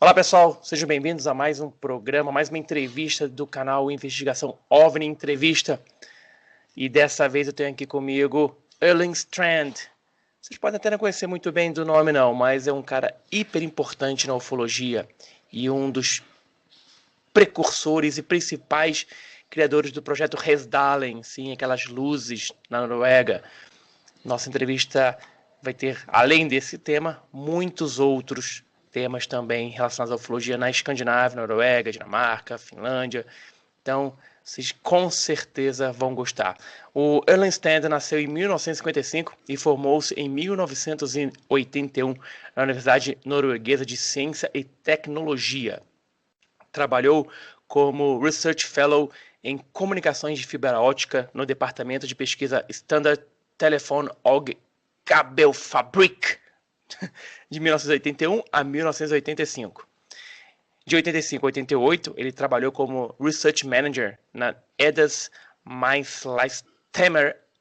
Olá pessoal, sejam bem-vindos a mais um programa, mais uma entrevista do canal Investigação OVNI Entrevista. E dessa vez eu tenho aqui comigo Erling Strand. Vocês podem até não conhecer muito bem do nome não, mas é um cara hiper importante na ufologia e um dos precursores e principais criadores do Projeto Hessdalen, sim, aquelas luzes na Noruega. Nossa entrevista vai ter, além desse tema, muitos outros temas também relacionados à ufologia na Escandinávia, Noruega, Dinamarca, Finlândia. Então, vocês com certeza vão gostar. O Erling Strand nasceu em 1955 e formou-se em 1981 na Universidade Norueguesa de Ciência e Tecnologia. Trabalhou como Research Fellow em comunicações de fibra ótica no Departamento de Pesquisa Standard Telephone og Kabelfabrik, de 1981 a 1985. De 85 a 88, ele trabalhou como Research Manager na EDAS mais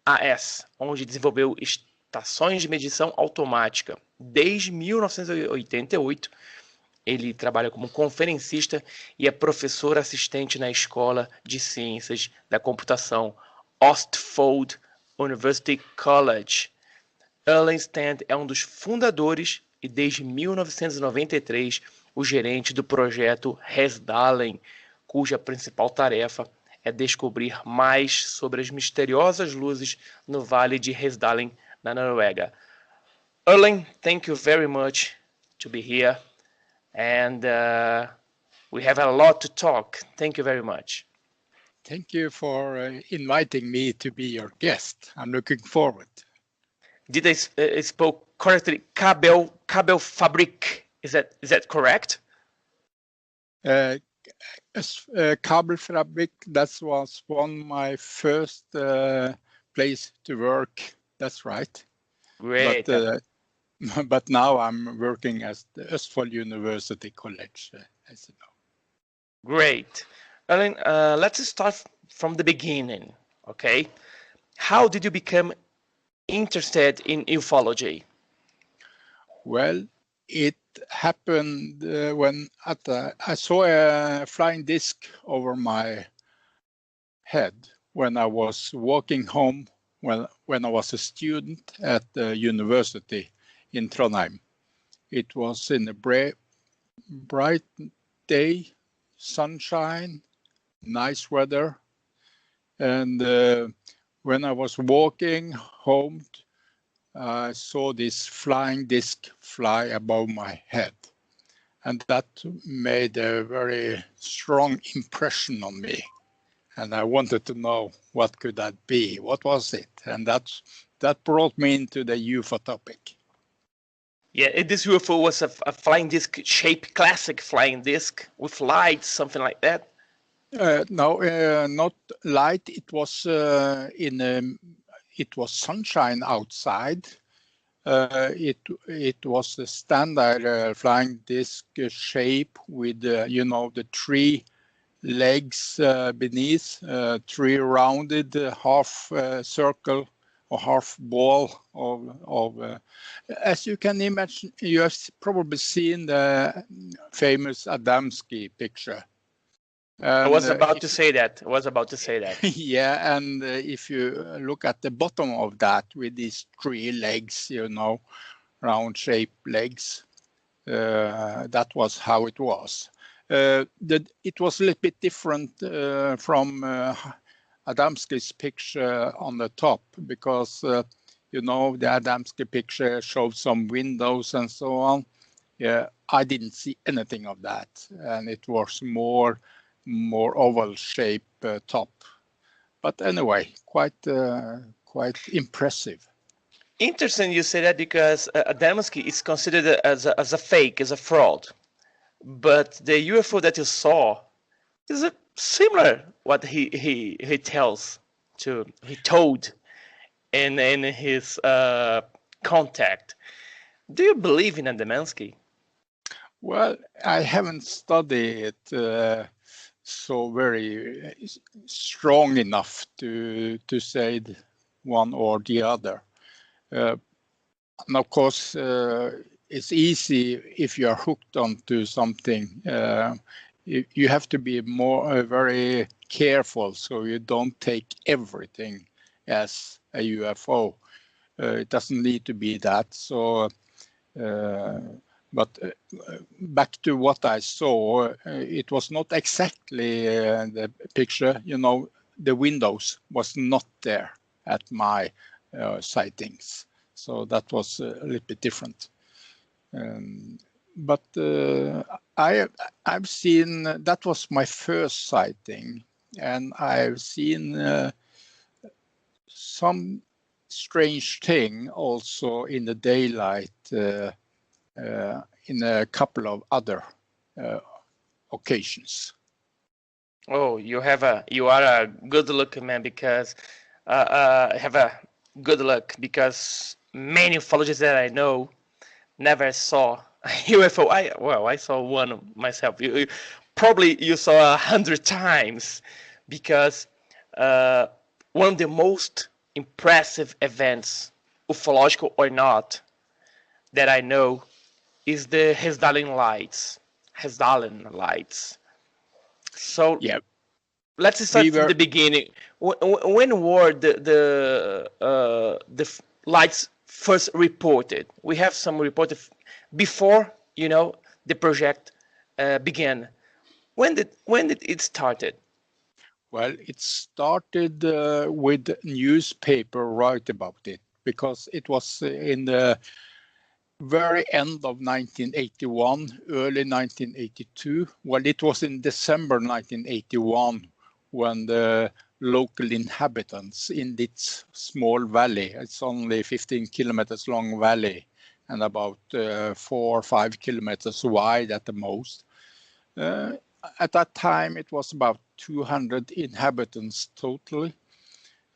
AS, onde desenvolveu estações de medição automática. Desde 1988, ele trabalha como conferencista e é professor assistente na Escola de Ciências da Computação Østfold University College. Erling Strand é um dos fundadores e desde 1993 o gerente do Projeto Hessdalen, cuja principal tarefa é descobrir mais sobre as misteriosas luzes no Vale de Hessdalen, na Noruega. Erling, thank you very much to be here, and we have a lot to talk. Thank you very much. Thank you for inviting me to be your guest. I'm looking forward. Did I spoke correctly? Kabelfabrik. Is that correct? Kabelfabrik. That was my first place to work. That's right. Great. But now I'm working at the Østfold University College, as you know. Great. Erling, let's start from the beginning. Okay. How did you become interested in ufology? Well, it happened when I saw a flying disc over my head when I was walking home when I was a student at the university in Trondheim. It was in a bright day, sunshine, nice weather, and when I was walking home, I saw this flying disc fly above my head. And that made a very strong impression on me. And I wanted to know what could that be? What was it? And that brought me into the UFO topic. Yeah, this UFO was a flying disc shaped classic flying disc with lights, something like that. No, not light. It was it was sunshine outside. It was a standard flying disc shape with the three legs beneath, three rounded half circle or half ball of as you can imagine. You have probably seen the famous Adamski picture. I was about to say that. Yeah, and if you look at the bottom of that with these three legs, round shaped legs, that was how it was. It was a little bit different from Adamski's picture on the top because, the Adamski picture showed some windows and so on. Yeah, I didn't see anything of that, and it was more oval shape top, but anyway, quite impressive. Interesting you say that because Adamski is considered as a fake, as a fraud, but the UFO that you saw is similar what he told in his contact. Do you believe in Adamski? Well, I haven't studied it so very strong enough to say one or the other. And of course, it's easy if you are hooked onto something. You have to be more very careful so you don't take everything as a UFO. It doesn't need to be that. So, but back to what I saw, it was not exactly the picture. You know, the windows was not there at my sightings, so that was a little bit different. But I've seen, that was my first sighting, and I've seen some strange thing also in the daylight in a couple of other occasions. Oh, you are a good luck man, because have a good luck, because many ufologists that I know never saw a UFO. I saw one myself. Probably you saw 100 times, because one of the most impressive events, ufological or not, that I know is the Hessdalen lights. So yeah, let's start from the beginning. When were the lights first reported? We have some reported before, you know, the project began. When did it started? Well, it started with newspaper write about it, because it was in the very end of 1981, early 1982. Well, it was in December 1981 when the local inhabitants in this small valley, it's only 15 kilometers long valley and about 4 or 5 kilometers wide at the most. At that time, it was about 200 inhabitants totally.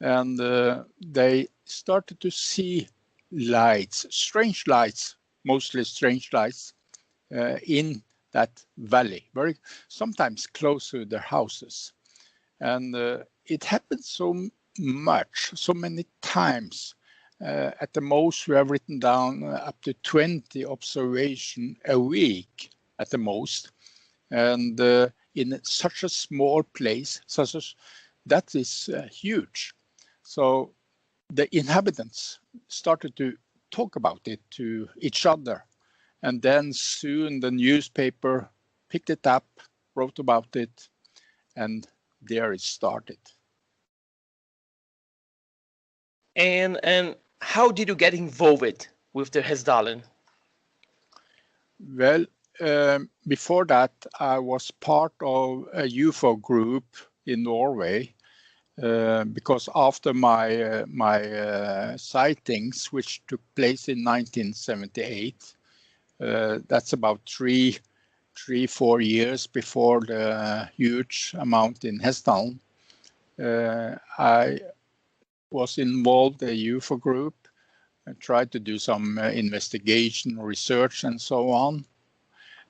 And they started to see lights, strange lights, mostly strange lights, in that valley, very sometimes close to their houses. And it happened so much, so many times. At the most, we have written down up to 20 observations a week at the most. And in such a small place, that is huge. So the inhabitants started to talk about it to each other. And then soon the newspaper picked it up, wrote about it, and there it started. And how did you get involved with the Hessdalen? Well, before that, I was part of a UFO group in Norway, because after my sightings, which took place in 1978, that's about 4 years before the huge amount in Hessdalen, I was involved in a UFO group. I tried to do some investigation, research, and so on.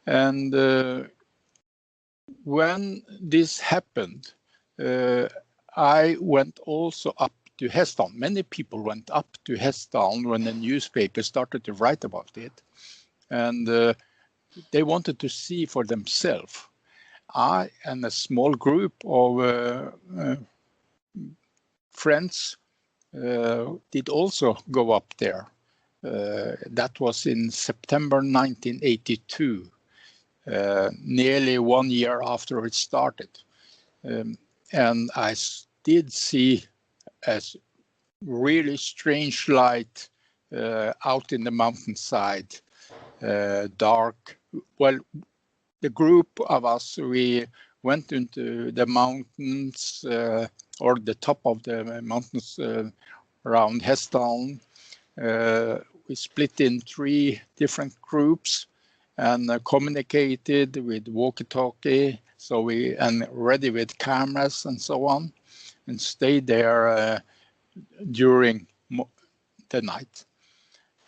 And when this happened, I went also up to Hessdalen. Many people went up to Hessdalen when the newspaper started to write about it. And they wanted to see for themselves. I and a small group of friends did also go up there. That was in September 1982, nearly 1 year after it started. And I did see a really strange light out in the mountainside, dark. Well, the group of us, we went into the mountains or the top of the mountains around Hessdalen. We split in 3 different groups and communicated with walkie-talkie, and ready with cameras and so on, and stayed there during the night.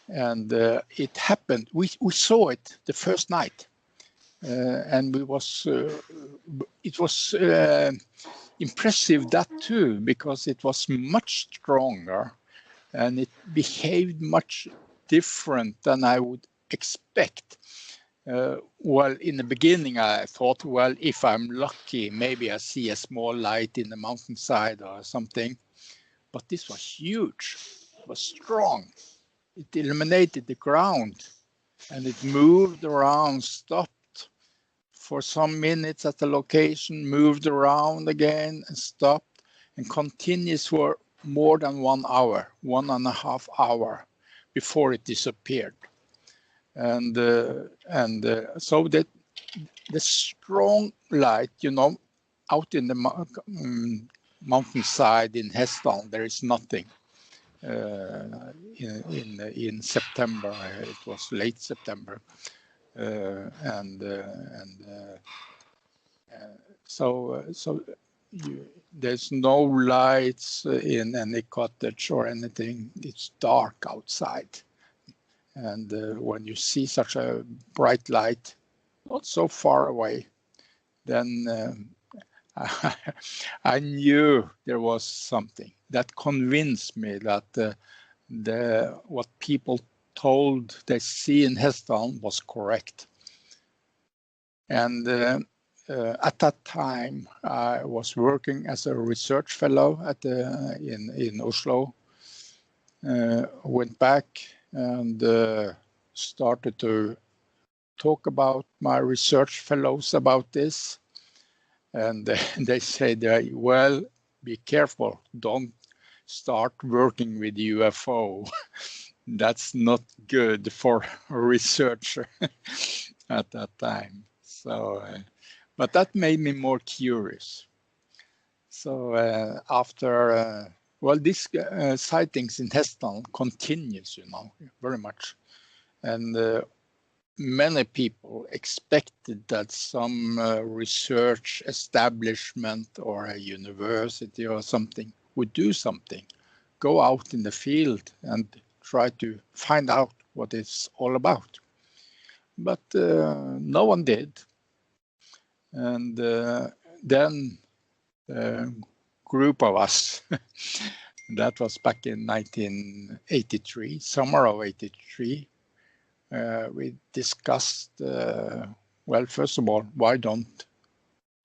And it happened. We saw it the first night, and it was impressive that too, because it was much stronger and it behaved much different than I would expect. Well, in the beginning, I thought, well, if I'm lucky, maybe I see a small light in the mountainside or something. But this was huge, it was strong. It illuminated the ground and it moved around, stopped for some minutes at the location, moved around again and stopped and continues for more than 1 hour, 1.5 hours before it disappeared. And so that the strong light, you know, out in the mountainside in Hessdalen, there is nothing. In September, it was late September, so there's no lights in any cottage or anything. It's dark outside. And when you see such a bright light, not so far away, then I knew there was something that convinced me that what people told they see in Hessdalen was correct. And at that time, I was working as a research fellow in Oslo. Went back and started to talk about my research fellows about this. And they said, well, be careful, don't start working with UFO. That's not good for a researcher at that time. So, but that made me more curious. So after, well, these sightings in Hessdalen continues, you know, very much. And many people expected that some research establishment or a university or something would do something, go out in the field and try to find out what it's all about. But no one did. And then a group of us, that was back in 1983, summer of 83, we discussed, well, first of all, why don't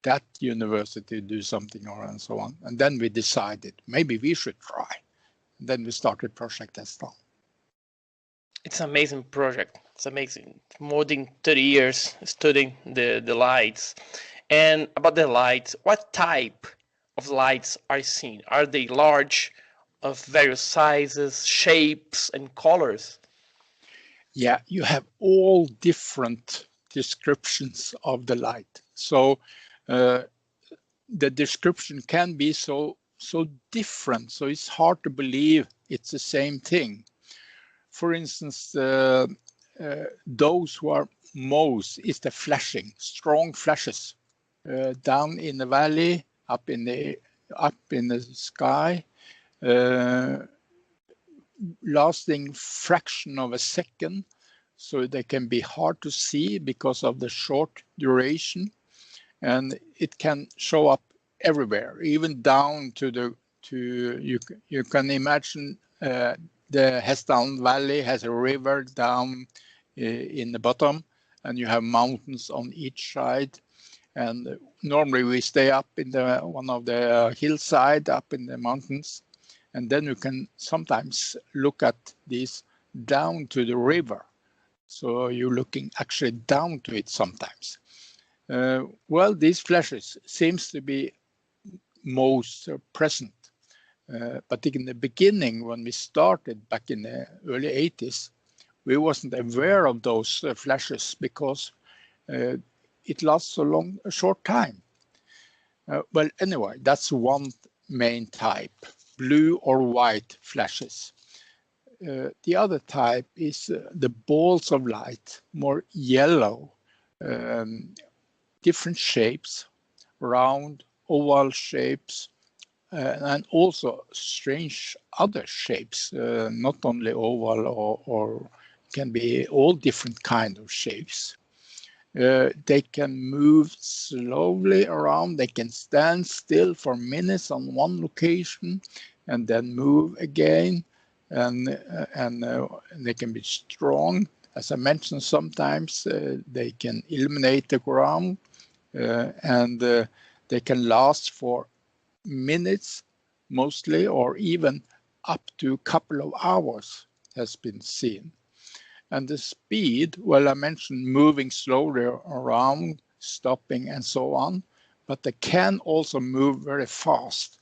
that university do something and so on. And then we decided maybe we should try. And then we started Projeto Hessdalen. It's an amazing project. It's amazing. More than 30 years studying the lights. And about the lights, what type of lights are seen? Are they large, of various sizes, shapes, and colors? Yeah, you have all different descriptions of the light. So the description can be so different, so it's hard to believe it's the same thing. For instance, those who are most is the flashing, strong flashes down in the valley, up in the sky, lasting fraction of a second, so they can be hard to see because of the short duration, and it can show up everywhere, even down to you can imagine the Hessdalen Valley has a river down in the bottom, and you have mountains on each side. And normally we stay up in one of the hillside up in the mountains, and then you can sometimes look at these down to the river. So you're looking actually down to it sometimes. Well, these flashes seems to be most present. But in the beginning, when we started back in the early 80s, we wasn't aware of those flashes because it lasts a short time. Well, anyway, that's one main type, blue or white flashes. The other type is the balls of light, more yellow, different shapes, round, oval shapes, and also strange other shapes, not only oval or can be all different kind of shapes. They can move slowly around, they can stand still for minutes on one location and then move again, and they can be strong as I mentioned, sometimes they can illuminate the ground and they can last for minutes mostly, or even up to a couple of hours has been seen. And the speed, well, I mentioned moving slowly around, stopping and so on, but they can also move very fast.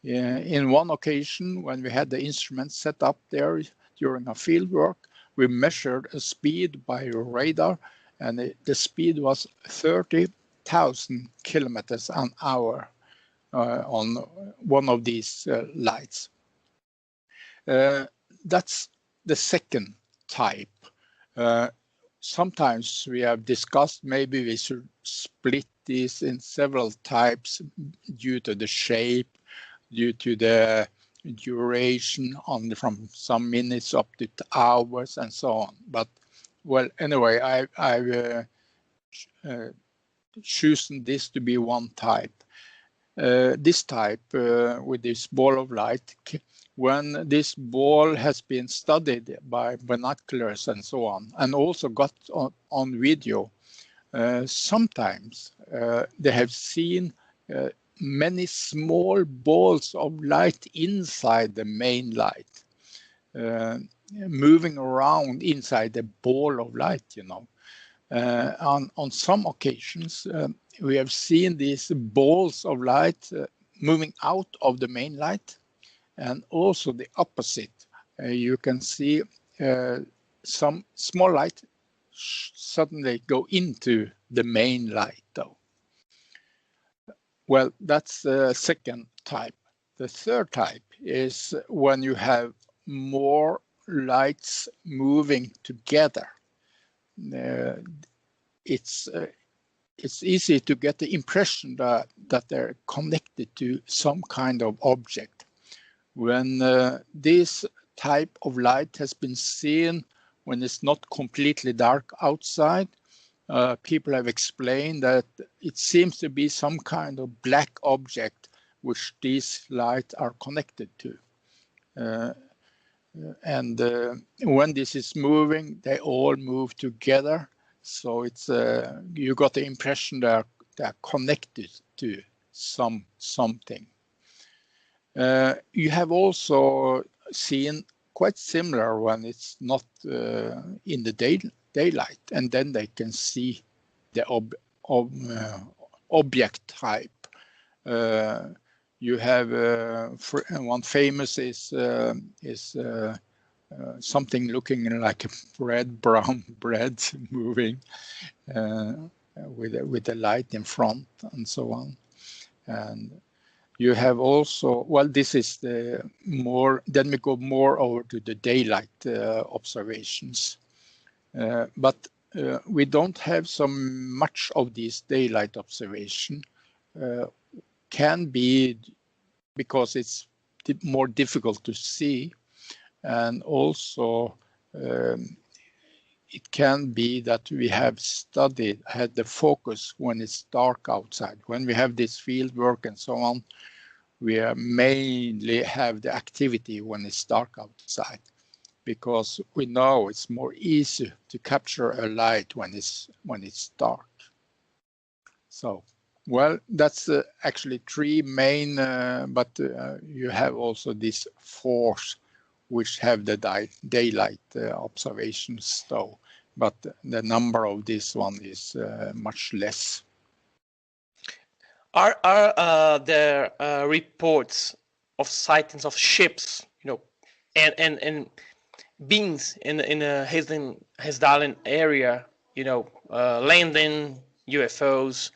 In one occasion, when we had the instrument set up there during our field work, we measured a speed by radar, and the speed was 30,000 kilometers an hour on one of these lights. That's the second type. Sometimes we have discussed maybe we should split these in several types due to the shape, due to the duration from some minutes up to hours and so on. But well, anyway, I've chosen this to be one type. This type with this ball of light, when this ball has been studied by binoculars and so on, and also got on video, sometimes they have seen many small balls of light inside the main light, moving around inside the ball of light, you know. On some occasions, we have seen these balls of light moving out of the main light, and also the opposite. You can see some small light suddenly go into the main light, though. Well, that's the second type. The third type is when you have more lights moving together. It's easy to get the impression that they're connected to some kind of object. When this type of light has been seen when it's not completely dark outside, people have explained that it seems to be some kind of black object which these lights are connected to. And when this is moving, they all move together. So it's you got the impression they're connected to something. You have also seen quite similar when it's not in the daylight, and then they can see the object type. You have one famous is something looking like a brown bread moving with the light in front and so on. And you have also, well, this is the more, then we go more over to the daylight observations. But we don't have so much of these daylight observation. Can be because it's more difficult to see. And also it can be that we have had the focus when it's dark outside. When we have this field work and so on, we mainly have the activity when it's dark outside, because we know it's more easy to capture a light when it's dark. So, well, that's actually three main, but you have also this fourth, which have the daylight observations though, but the number of this one is much less. Are there reports of sightings of ships, you know, and beings in the Hessdalen area, you know, landing UFOs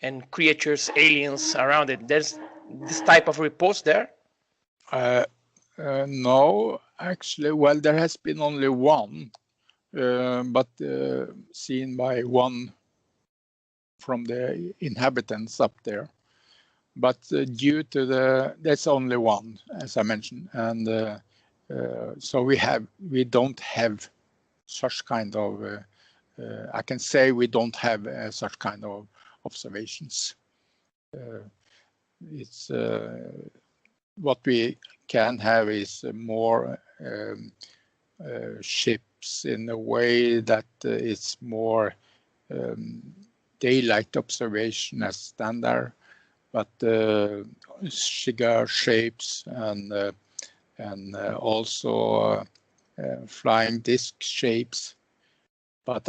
and creatures, aliens around it? There's this type of reports there? No, actually, well, there has been only one, but seen by one from the inhabitants up there. But due to that's only one, as I mentioned, and so we don't have such kind of. I can say we don't have such kind of observations. It's what we can have is more ships shapes in a way that it's more daylight observation as standard, but cigar shapes and also flying disc shapes. But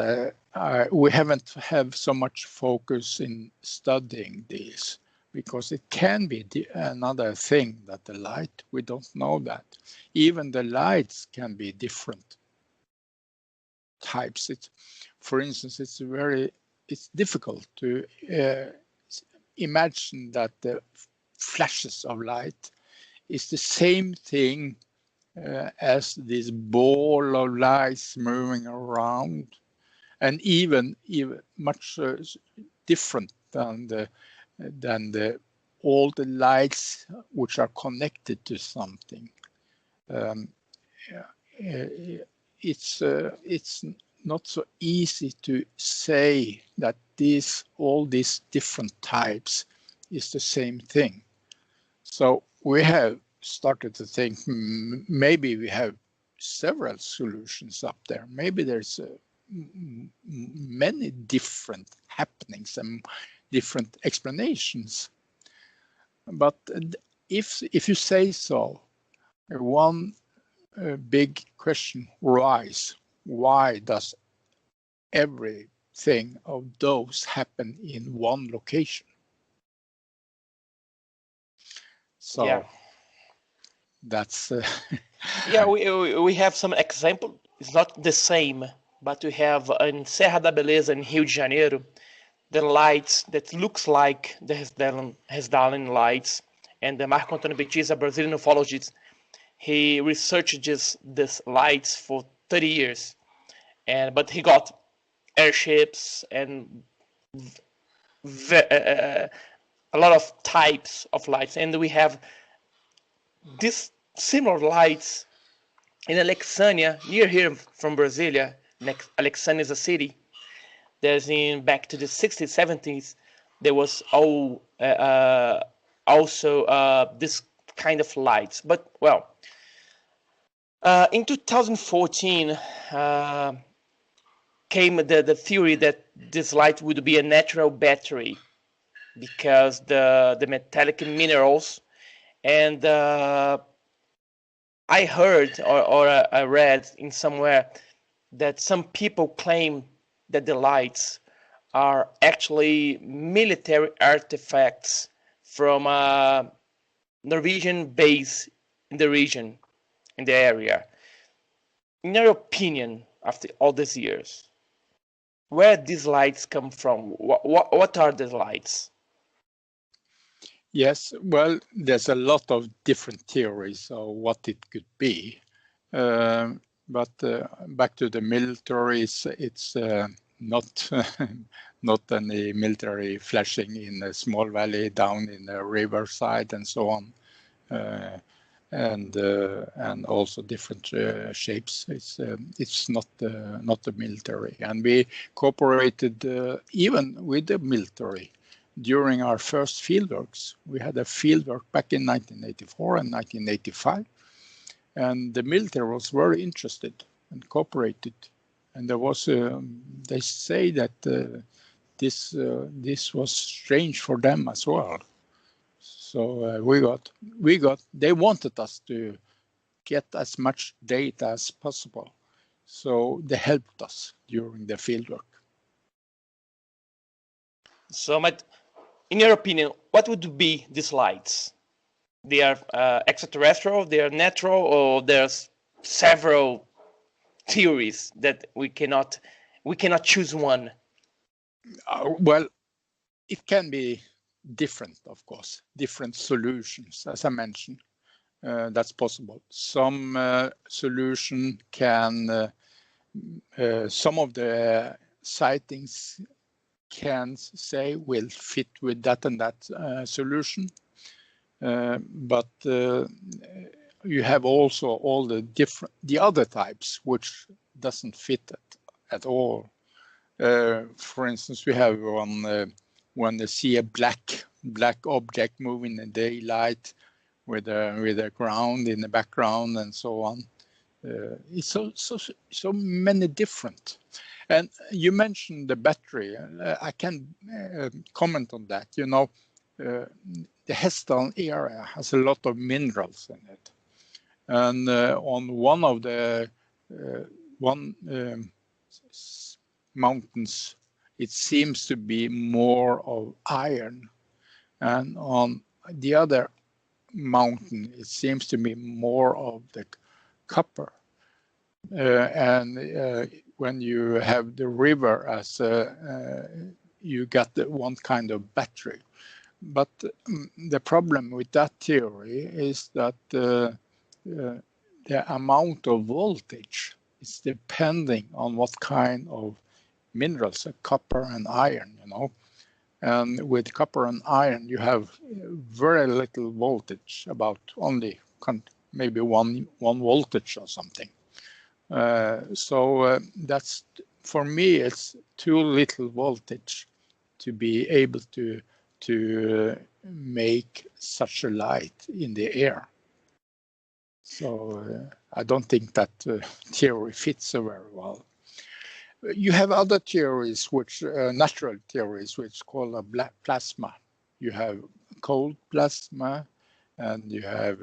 we haven't have so much focus in studying these, because it can be another thing that the light, we don't know that. Even the lights can be different types. For instance, it's difficult to imagine that the flashes of light is the same thing as this ball of lights moving around, and even much different than all the lights which are connected to something. It's not so easy to say that all these different types is the same thing. So we have started to think maybe we have several solutions up there. Maybe there's many different happenings and different explanations. But if you say so, one big question arises: why does everything of those happen in one location? So yeah, that's yeah. We have some example. It's not the same, but we have in Serra da Beleza in Rio de Janeiro, the lights that looks like the Hessdalen lights. And Marco Antônio Betis, a Brazilian ufologist, he researched these lights for 30 years, but he got airships and a lot of types of lights, and we have these similar lights in Alexandria, near here from Brasilia. Alexandria is a city. There's back to the 60s, 70s, there was also this kind of lights. But well, in 2014 came the theory that this light would be a natural battery, because the metallic minerals, and I heard or I read in somewhere that some people claim that the lights are actually military artifacts from a Norwegian base in the region, in the area. In your opinion, after all these years, where these lights come from? What are the lights? Yes, well, there's a lot of different theories of what it could be. But back to the military, it's not not any military flashing in a small valley down in the riverside and so on, and also different shapes. It's not the military, and we cooperated even with the military. During our first fieldworks, we had a fieldwork back in 1984 and 1985, and the military was very interested and cooperated. And there was, they say that this was strange for them as well. So they wanted us to get as much data as possible. So they helped us during the fieldwork. So, in your opinion, what would be these lights? They are extraterrestrial, they are natural, or there's several theories that we cannot choose one? Well, it can be different, of course, different solutions, as I mentioned. That's possible. Some solution can, some of the sightings can say will fit with that and that solution. But you have also all the other types which doesn't fit at all. For instance, we have when they see a black object moving in the daylight with a ground in the background and so on. It's so many different. And you mentioned the battery. I can comment on that. You know, the Hessdalen area has a lot of minerals in it. And on one of the mountains, it seems to be more of iron. And on the other mountain, it seems to be more of the copper. When you have the river as you get one kind of battery. But the problem with that theory is that the amount of voltage is depending on what kind of minerals, copper and iron, you know. And with copper and iron, you have very little voltage, about only maybe one voltage or something. That's, for me, it's too little voltage to be able to make such a light in the air. So I don't think that theory fits so very well. You have other theories, which natural theories, which call a black plasma. You have cold plasma, and you have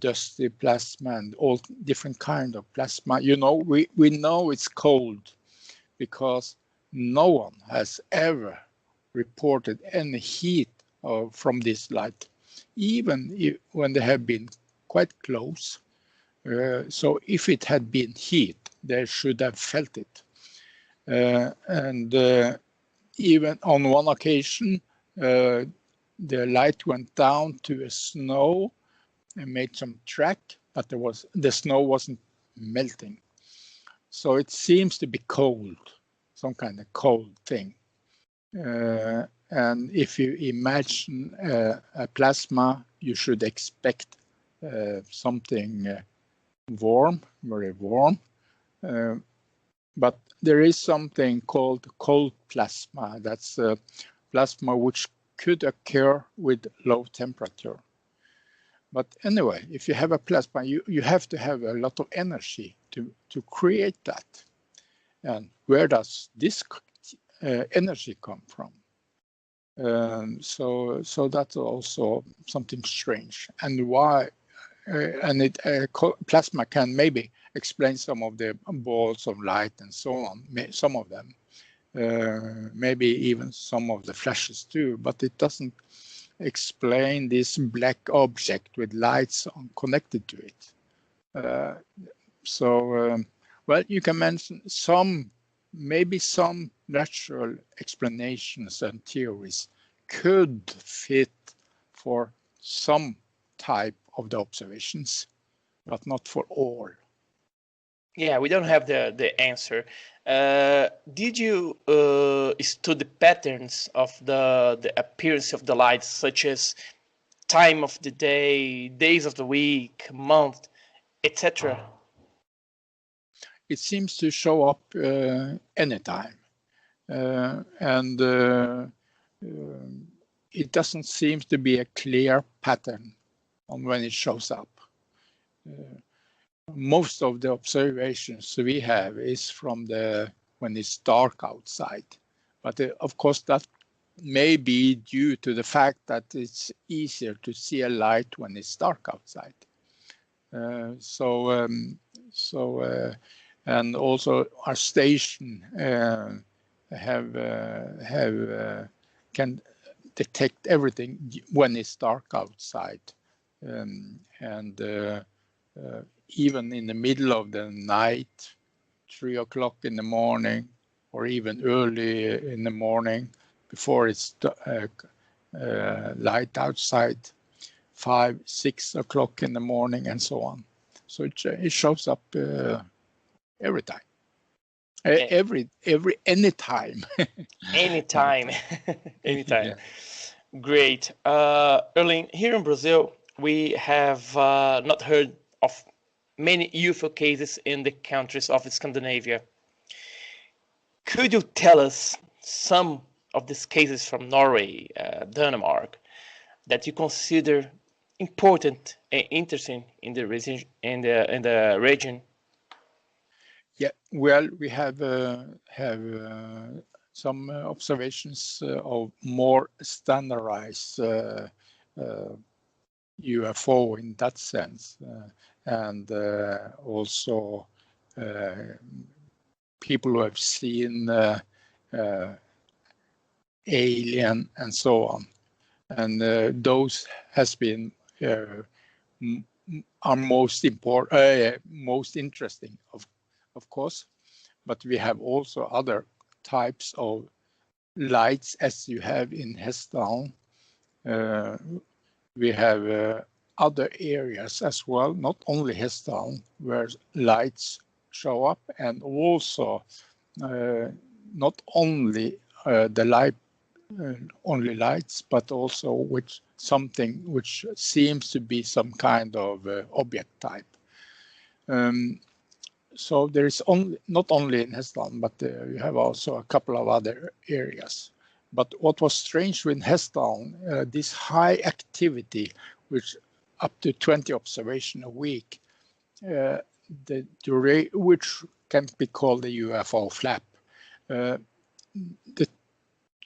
dusty plasma, and all different kind of plasma. You know, we know it's cold because no one has ever reported any heat from this light, even when they have been quite close. So if it had been heat, they should have felt it. Even on one occasion, the light went down to a snow and made some track, but the snow wasn't melting. So it seems to be cold, some kind of cold thing. And if you imagine a plasma, you should expect something warm, very warm. But there is something called cold plasma. That's a plasma which could occur with low temperature. But anyway, if you have a plasma, you have to have a lot of energy to create that. And where does this energy come from? So that's also something strange. And why? Plasma can maybe explain some of the balls of light and so on, some of them, maybe even some of the flashes too, but it doesn't explain this black object with lights connected to it. Well, you can mention maybe some natural explanations and theories could fit for some type of the observations, but not for all. Yeah, we don't have the answer. Did you study patterns of the appearance of the lights, such as time of the day, days of the week, month, etc.? It seems to show up anytime, and it doesn't seem to be a clear pattern on when it shows up. Most of the observations we have is from when it's dark outside, but of course that may be due to the fact that it's easier to see a light when it's dark outside. And also our station can detect everything when it's dark outside, even in the middle of the night, 3 o'clock in the morning, or even early in the morning before it's light outside, 5, 6 o'clock in the morning, and so on. So it shows up every time, anytime. Anytime. Anytime. Yeah. Great. Erling, here in Brazil, we have not heard of many UFO cases in the countries of Scandinavia. Could you tell us some of these cases from Norway, Denmark, that you consider important and interesting in the region? Yeah, well, we have some observations of more standardized UFO in that sense, and also people who have seen alien and so on, and those has been are most important, most interesting, of course. But we have also other types of lights, as you have in Hessdalen. We have other areas as well, not only Hessdalen, where lights show up, and also not only the light, only lights, but also with something which seems to be some kind of object type. So there is not only in Hessdalen, but you have also a couple of other areas. But what was strange with Hessdalen, this high activity, which up to 20 observations a week, which can be called the UFO flap. The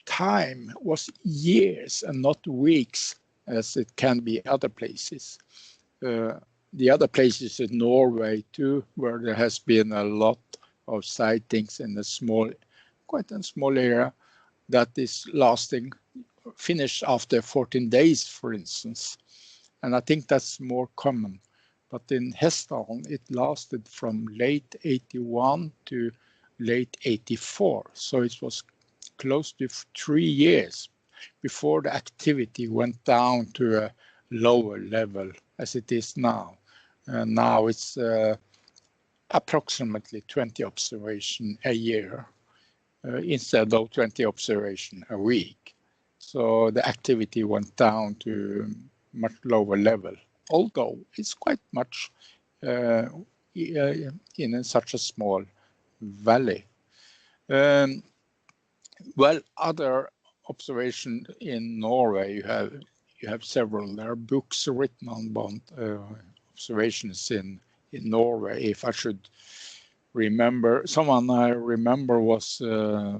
time was years and not weeks, as it can be other places. The other places in Norway too, where there has been a lot of sightings in quite a small area that is lasting, finished after 14 days, for instance. And I think that's more common. But in Hessdalen, it lasted from late 81 to late 84. So it was close to 3 years before the activity went down to a lower level as it is now. And now it's approximately 20 observations a year instead of 20 observations a week. So the activity went down to much lower level, although it's quite much in such a small valley. Well, other observation in Norway, you have several. There are books written on observations in Norway. If I should remember, someone I remember was a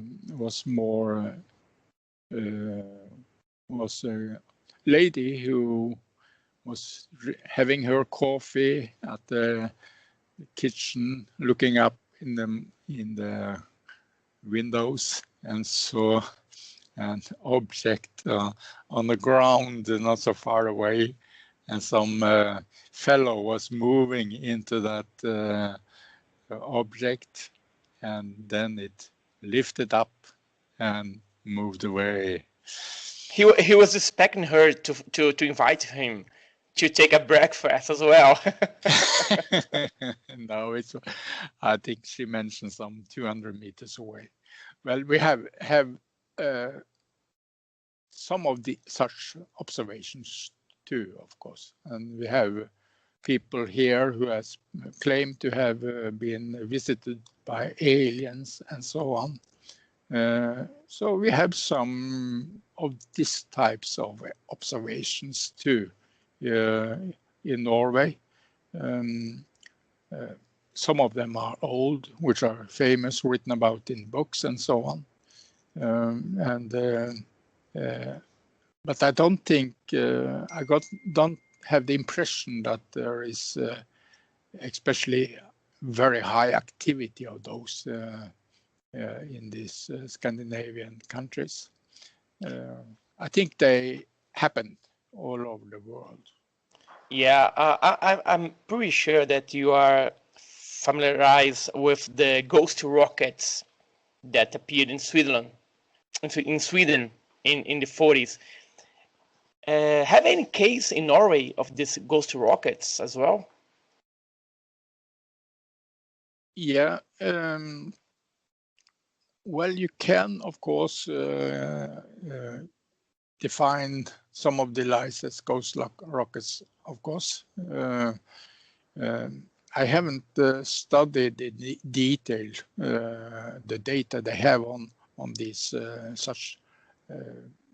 lady who was having her coffee at the kitchen, looking up in the windows, and saw an object on the ground not so far away, and some fellow was moving into that object, and then it lifted up and moved away. He was expecting her to invite him to take a breakfast as well. No, I think she mentioned some 200 meters away. Well, we have some of such observations too, of course, and we have people here who has claimed to have been visited by aliens and so on. So we have some of these types of observations too in Norway. Some of them are old, which are famous, written about in books and so on. But I don't think don't have the impression that there is especially very high activity of those in these Scandinavian countries. I think they happen all over the world. Yeah, I'm pretty sure that you are familiarized with the ghost rockets that appeared in Sweden in the 40s. Have any case in Norway of these ghost rockets as well? Yeah. Well, you can, of course, define some of the lights as ghost rockets, of course. I haven't studied in detail the data they have on these such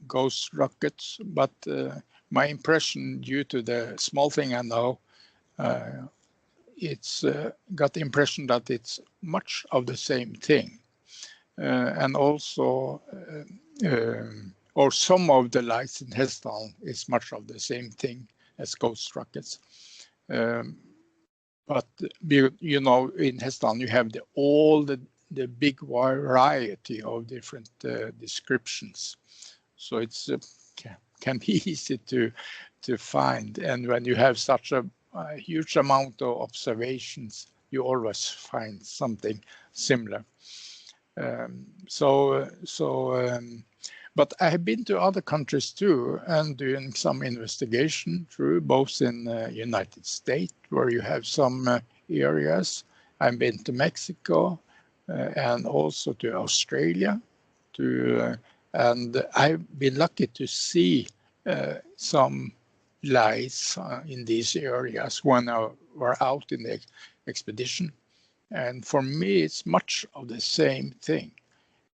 ghost rockets, but my impression, due to the small thing I know, it's got the impression that it's much of the same thing. And also, or some of the lights in Hessdalen is much of the same thing as ghost rockets. But you know, in Hessdalen you have all the big variety of different descriptions, so it's can be easy to find. And when you have such a huge amount of observations, you always find something similar. But I have been to other countries too, and doing some investigation through both in the United States, where you have some areas. I've been to Mexico and also to Australia, and I've been lucky to see some lights in these areas when I were out in the expedition. And for me, it's much of the same thing.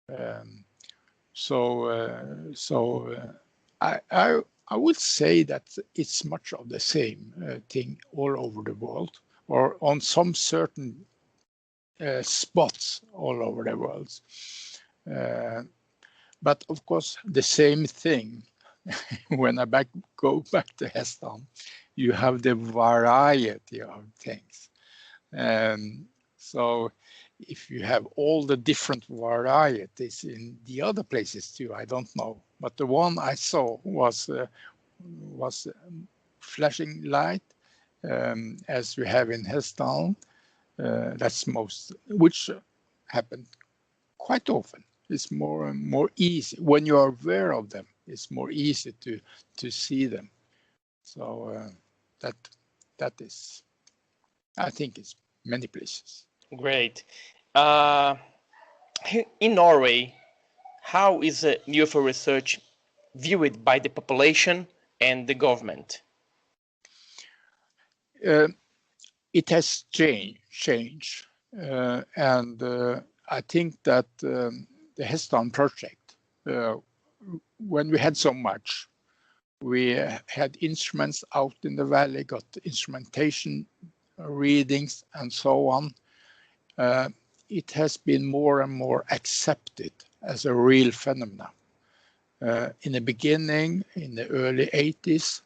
I would say that it's much of the same thing all over the world, or on some certain spots all over the world. But of course, the same thing when I go back to Hessdalen, you have the variety of things. So if you have all the different varieties in the other places too, I don't know. But the one I saw was flashing light, as we have in Hessdalen. That's which happened quite often. It's more easy when you are aware of them. It's more easy to see them. So that is, I think, it's many places. Great. In Norway, how is UFO research viewed by the population and the government? It has changed. And I think that the Hessdalen project, when we had so much, we had instruments out in the valley, got instrumentation readings and so on. It has been more and more accepted as a real phenomenon. In the beginning, in the early 80s,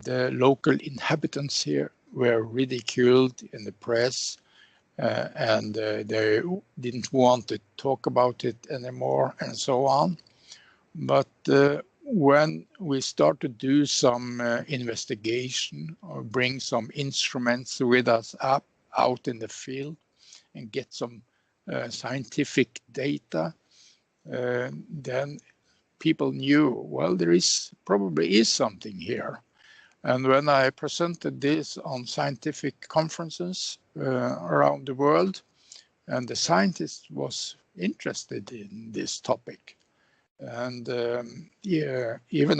the local inhabitants here were ridiculed in the press, and they didn't want to talk about it anymore and so on. But when we start to do some investigation or bring some instruments with us out in the field and get some scientific data, then people knew, well, there probably is something here. And when I presented this on scientific conferences around the world, and the scientist was interested in this topic, and even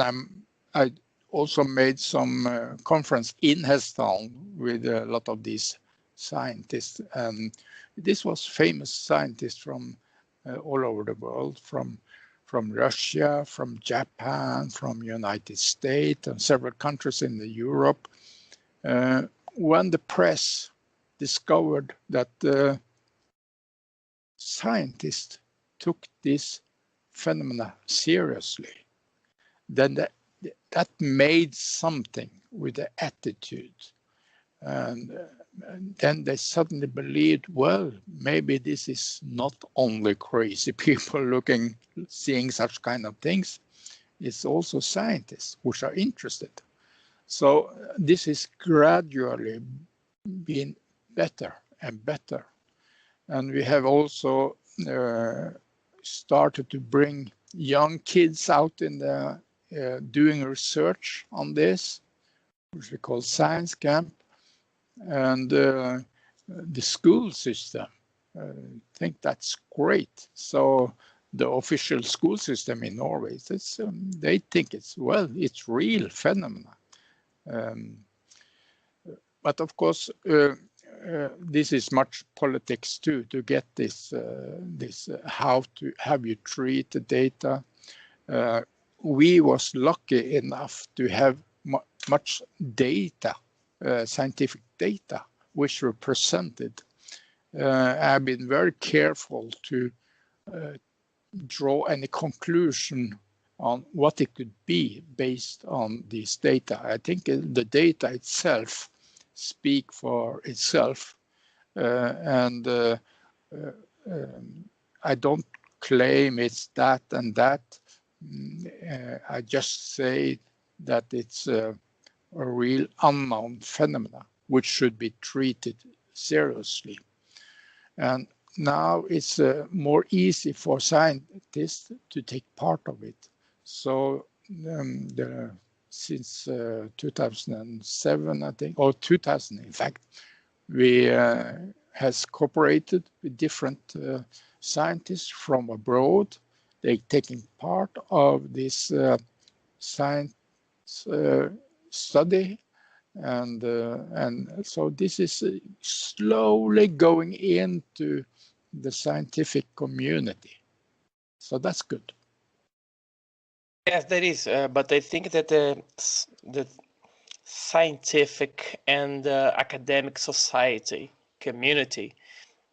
I also made some conference in Hessdalen with a lot of these scientists, and this was famous scientists from all over the world, from Russia, from Japan, from United States, and several countries in Europe. When the press discovered that the scientists took this phenomena seriously, then that made something with the attitude. And then they suddenly believed, well, maybe this is not only crazy people seeing such kind of things. It's also scientists which are interested. So this is gradually been better and better. And we have also started to bring young kids out in the doing research on this, which we call science camp. And the school system, I think that's great. So the official school system in Norway, they think it's real phenomena. But of course, this is much politics too, to get this how you treat the data. We was lucky enough to have much data, scientific data which were presented, I've been very careful to draw any conclusion on what it could be based on this data. I think the data itself speak for itself, and I don't claim it's that and that. I just say that it's a real unknown phenomena which should be treated seriously. And now it's more easy for scientists to take part of it. So since 2007, I think, or 2000 in fact, we has cooperated with different scientists from abroad. They're taking part of this science study, and so this is slowly going into the scientific community. So that's good. Yes, that is. But I think that the scientific and academic society community,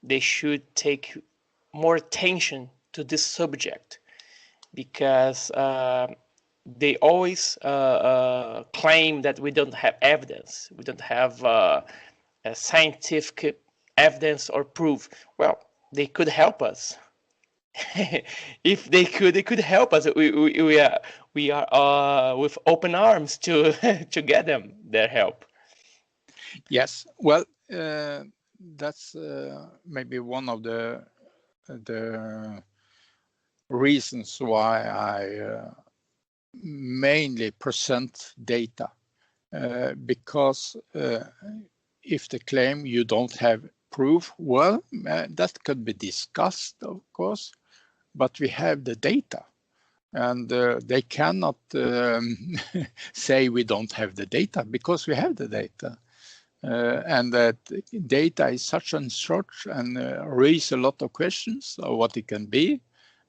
they should take more attention to this subject, because they always claim that we don't have evidence, we don't have a scientific evidence or proof. Well, they could help us. If they could help us. We are with open arms to to get them their help. Yes, well, that's maybe one of the reasons why I mainly present data, because if they claim you don't have proof, well, that could be discussed, of course, but we have the data, and they cannot say we don't have the data, because we have the data. And that data is such and such, and raise a lot of questions of what it can be,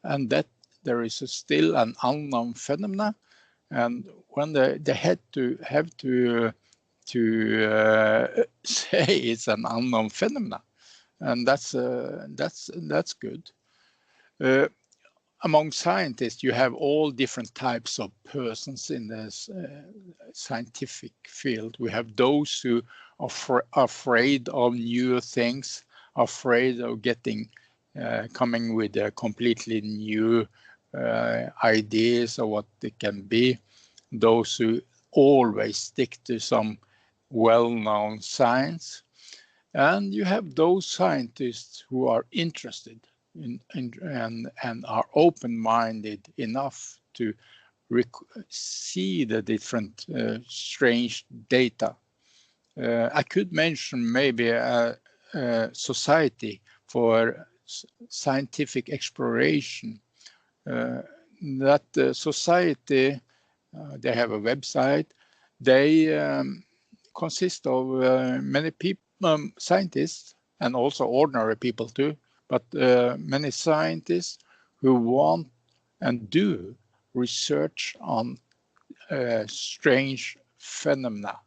and that there is still an unknown phenomena. And when they have to say it's an unknown phenomena, and that's good. Among scientists, you have all different types of persons in this scientific field. We have those who are afraid of new things, afraid of coming with a completely new ideas of what they can be. Those who always stick to some well-known science. And you have those scientists who are interested and are open-minded enough to see the different strange data. I could mention maybe a society for scientific exploration. That society, they have a website. They consist of many people, scientists, and also ordinary people too, but many scientists who want and do research on strange phenomena,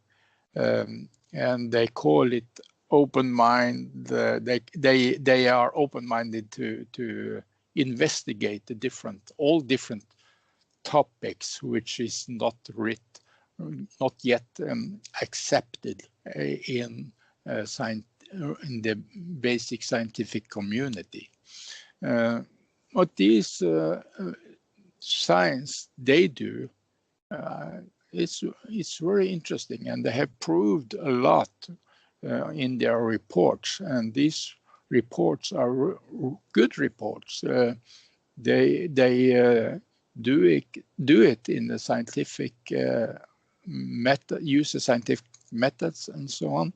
and they call it open-mind. They are open-minded to investigate all different topics, which is not yet accepted in the basic scientific community. What these science they do, it's very interesting, and they have proved a lot in their reports, and these reports are good reports. They do it in the scientific method, use the scientific methods and so on,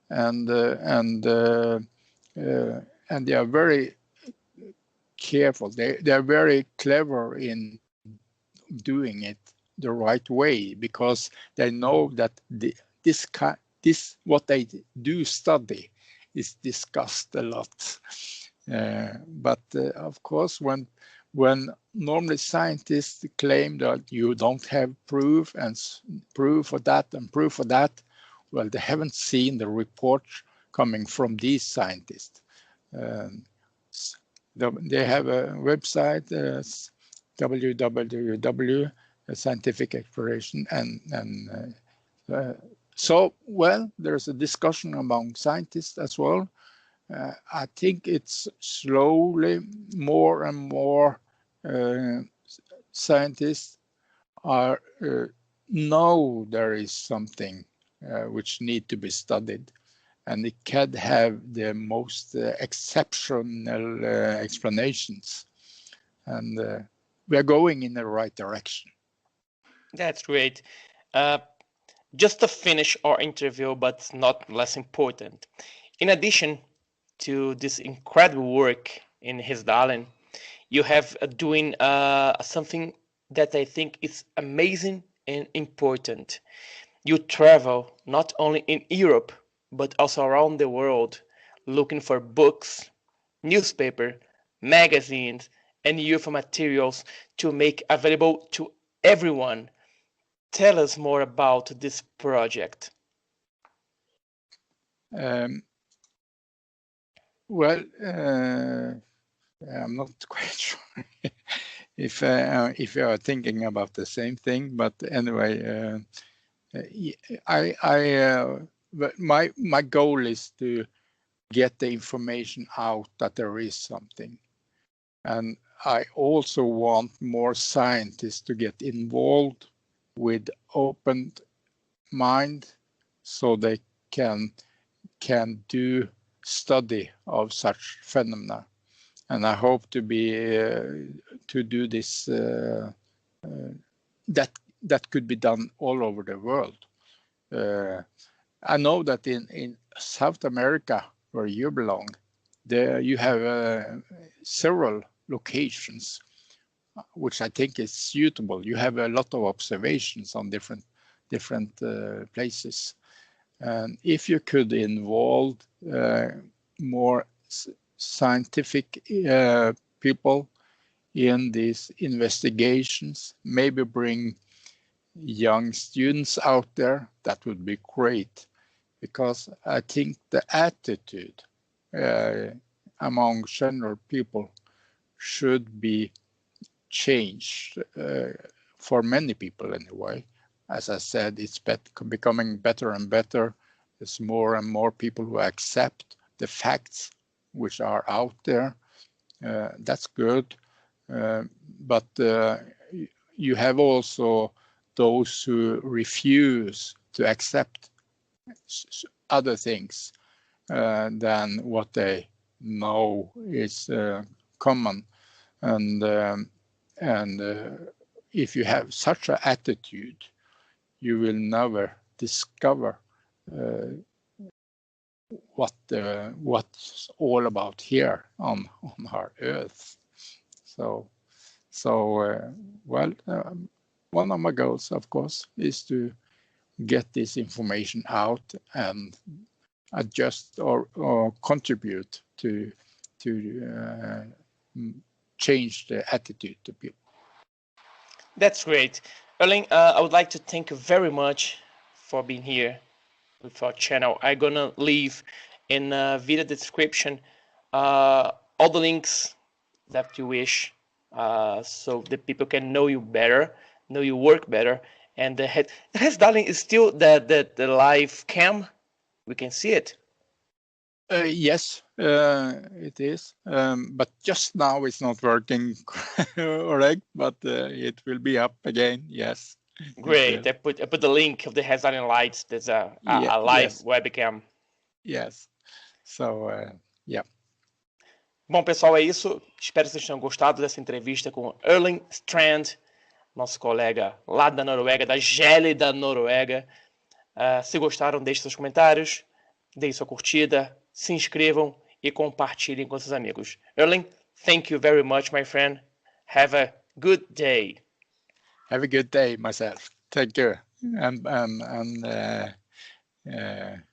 and they are very careful. They are very clever in doing it the right way, because they know that this what they do study is discussed a lot. But of course, when normally scientists claim that you don't have proof for that and proof for that, well, they haven't seen the report coming from these scientists. They have a website, www. Scientific exploration, and so, well, there's a discussion among scientists as well. I think it's slowly more and more scientists are know there is something which need to be studied, and it can have the most exceptional explanations, and we are going in the right direction. That's great. Just to finish our interview, but not less important. In addition to this incredible work in Hessdalen, you have doing something that I think is amazing and important. You travel not only in Europe, but also around the world, looking for books, newspaper, magazines, and UFO materials to make available to everyone. Tell us more about this project. Well, I'm not quite sure if you are thinking about the same thing, but anyway, my goal is to get the information out that there is something, and I also want more scientists to get involved with open mind, so they can do study of such phenomena. And I hope to be to do this that could be done all over the world. I know that in South America, where you belong, there you have several locations which I think is suitable. You have a lot of observations on different places. And if you could involve more scientific people in these investigations, maybe bring young students out there, that would be great, because I think the attitude among general people should be changed for many people anyway. As I said, it's becoming better and better. There's more and more people who accept the facts which are out there. That's good. But you have also those who refuse to accept other things than what they know is common. And if you have such an attitude, you will never discover what's all about here on our Earth. So well, one of my goals, of course, is to get this information out and adjust or contribute to change the attitude to people. That's great. Erling, I would like to thank you very much for being here with our channel. I'm gonna leave in the video description all the links that you wish, so the people can know you better, know your work better. And the Hessdalen is still the live cam. We can see it. Yes, it is. But just now it's not working correct, but it will be up again. Yes. Great. I put the link of the Hessdalen lights. There's a live webcam. Yes. So, yeah. Bom, pessoal, é isso. Espero que vocês tenham gostado dessa entrevista com Erling Strand, nosso colega lá da Noruega, da gélida Noruega. Se gostaram, deixem seus comentários, deem sua curtida, se inscrevam e compartilhem com seus amigos. Erling, thank you very much, my friend. Have a good day. Have a good day, myself. Thank you. And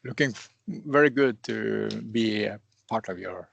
looking very good to be a part of your